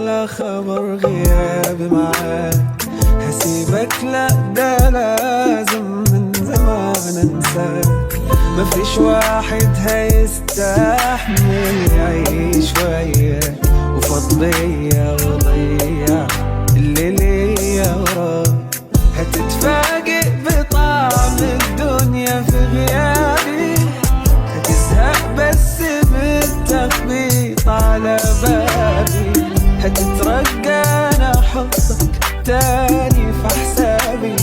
ولا خبر غيابي معاك. هسيبك لا ده لازم من زمان انساك. مفيش واحد هيستحمل يعيش وياك وفضية وضيع اللي ليا وراك. هتتفاجئ بطعم الدنيا في غيابي. هتزهق بس بالتخبيط على بابي. هتترجى انا احطك تاني في حسابي.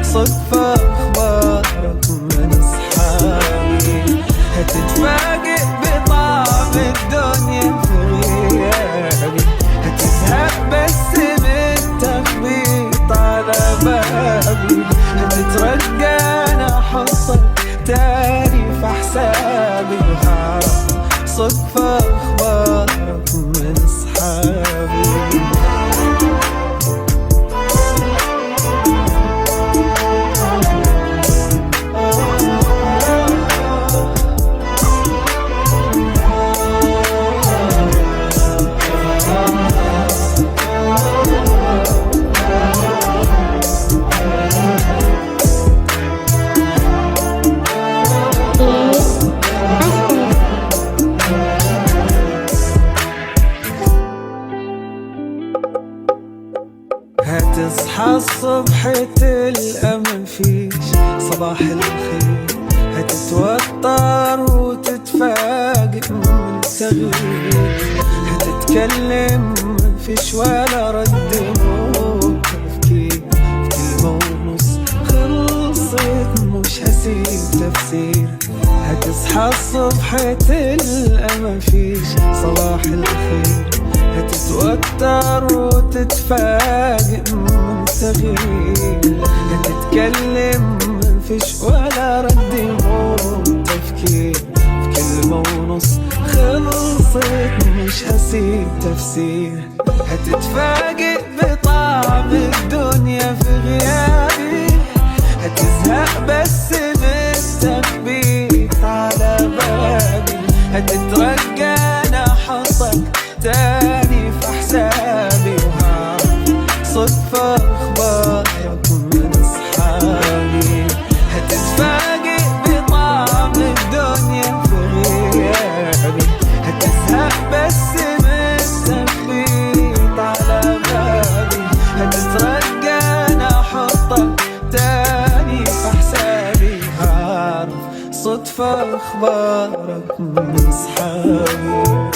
صدفة اخبارك من اصحابي. هتتفاجئ بطعم الدنيا في غيابي. هتزهق بس بالتخبيط على بابي. هتترجى انا احطك تاني في حسابي. صدفة اخبارك من اصحابي. هتصحى الصبح تلقى مفيش صباح الخير. هتتوتر وتتفاجئ من التغيير. هتتكلم مفيش ولا رد نور تفكير. في كلمة ونص خلصت مش هسيب تفسير. هتصحى الصبح تلقى مفيش صباح الخير. هتتوتر وتتفاجئ من التغيير. هتتكلم مفيش ولا رد يمر تفكير. في كلمة ونص خلصت مش هسيب تفسير. هتتفاجئ بطعم الدنيا في غيابي. هتزهق بس بالتخبيط على بابي. هتترجى انا احطك تاني في حسابي. صدفة اخبارك من اصحابي. هتتفاجئ بطعم الدنيا في غيابي. هتزهق بس بالتخبيط على بابي. هتترجى انا احطك تاني في حسابي. صدفة اخبارك من اصحابي.